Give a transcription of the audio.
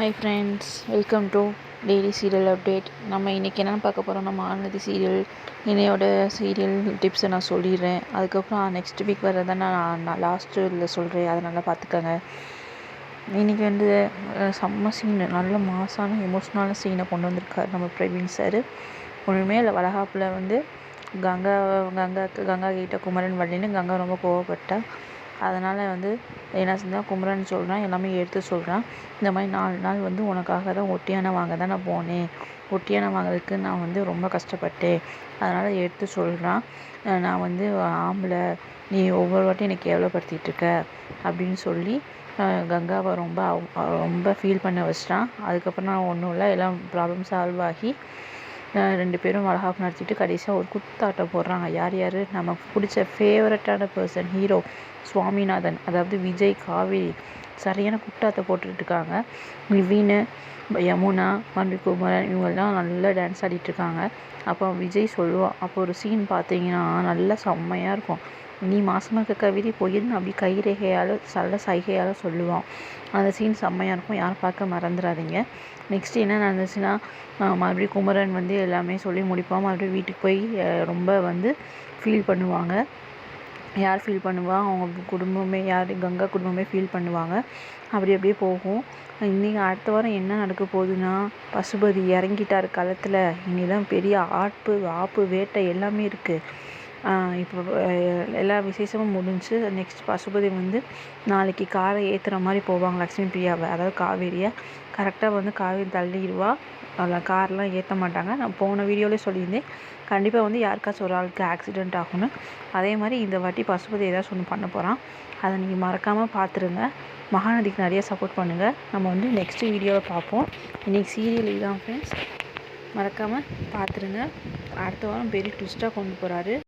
Hi friends, welcome to daily serial update. நம்ம இன்றைக்கி என்னென்னு பார்க்க போகிறோம், நம்ம ஆனதி சீரியல் இன்னையோட சீரியல் டிப்ஸை நான் சொல்லிடுறேன். அதுக்கப்புறம் நெக்ஸ்ட் வீக் வரதை நான் லாஸ்ட்டு இதில் சொல்கிறேன், அதை நல்லா பார்த்துக்கங்க. இன்றைக்கி வந்து செம்ம சீனு, நல்ல மாசான எமோஷ்னலான சீனை கொண்டு வந்திருக்காரு நம்ம பிரவீன் சார். ஒன்றுமே இல்லை, வளகாப்பில் வந்து கங்கா கிட்ட குமரன் வரலின்னு கங்கா ரொம்ப கோவப்பட்டா. அதனால் வந்து என்ன செஞ்சால் குமரன் சொல்கிறான், எல்லாமே எடுத்து சொல்கிறான். இந்த மாதிரி 4 நாள் வந்து உனக்காக தான் ஒட்டியானை வாங்க தான் நான் போனேன், ஒட்டியானை வாங்குறதுக்கு நான் வந்து ரொம்ப கஷ்டப்பட்டேன், அதனால் எடுத்து சொல்கிறான். நான் வந்து ஆம்பளை, நீ ஒவ்வொரு வாட்டியும் என்னை கேவலப்படுத்திகிட்ருக்க அப்படின்னு சொல்லி கங்காவை ரொம்ப ஃபீல் பண்ண வச்சிட்டான். அதுக்கப்புறம் நான் ஒன்றும் இல்லை, எல்லாம் ப்ராப்ளம் சால்வ் ஆகி 2 பேரும் வளகாப்பு நடத்திட்டு கடைசியாக ஒரு குத்தாட்டம் போடுறாங்க. யார் நமக்கு பிடிச்ச ஃபேவரட்டான பர்சன் ஹீரோ சுவாமிநாதன், அதாவது விஜய், காவேரி சரியான குட்டாத்தை போட்டுட்ருக்காங்க. நிவீன், யமுனா, குமரன் இவங்கெல்லாம் நல்லா டான்ஸ் ஆடிட்டுருக்காங்க. அப்போ விஜய் சொல்லுவான், அப்போ ஒரு சீன் பார்த்தீங்கன்னா நல்லா செம்மையாக இருக்கும். நீ மாசமாக இருக்க கவிதை போயிருந்து அப்படி கைரேகையால் நல்ல சைகையால் சொல்லுவான். அந்த சீன் செம்மையாக இருக்கும், யாரும் பார்க்க மறந்துடாதீங்க. நெக்ஸ்ட் என்ன நடந்துச்சுன்னா, மறுபடியும் குமரன் வந்து எல்லாமே சொல்லி முடிப்பான். மறுபடியும் வீட்டுக்கு போய் ரொம்ப வந்து ஃபீல் பண்ணுவாங்க. யார் ஃபீல் பண்ணுவா, அவங்க குடும்பமே, கங்கா குடும்பமே ஃபீல் பண்ணுவாங்க. அப்படியே போகும். இன்றைக்கி அடுத்த வாரம் என்ன நடக்க போகுதுன்னா, பசுபதி இறங்கிட்டார் களத்தில். இனிதான் பெரிய ஆப்பு வேட்டை எல்லாமே இருக்குது. இப்போ எல்லா விசேஷமும் முடிஞ்சு நெக்ஸ்ட் பசுபதி வந்து நாளைக்கு காரை ஏற்றுற மாதிரி போவாங்க. லக்ஷ்மி பிரியாவை, அதாவது காவேரியை கரெக்டாக வந்து காவேரி தள்ளிடுவா. அதில் கார்லாம் ஏற்ற மாட்டாங்க. நான் போன வீடியோவிலே சொல்லியிருந்தேன், கண்டிப்பாக வந்து யாருக்காச்சும் ஒரு ஆளுக்கு ஆக்சிடெண்ட் ஆகும்னு. அதே மாதிரி இந்த வாட்டி பசுபதி ஏதாச்சும் ஒன்று பண்ண போகிறான். அதை நீங்கள் மறக்காமல் பார்த்துருங்க. மகாநதிக்கு நிறைய சப்போர்ட் பண்ணுங்கள். நம்ம வந்து நெக்ஸ்ட் வீடியோவை பார்ப்போம். இன்றைக்கி சீரியல் இதுதான் ஃப்ரெண்ட்ஸ், மறக்காமல் பார்த்துருங்க. அடுத்த வாரம் பெரிய ட்விஸ்ட்டாக கொண்டு போகிறாரு.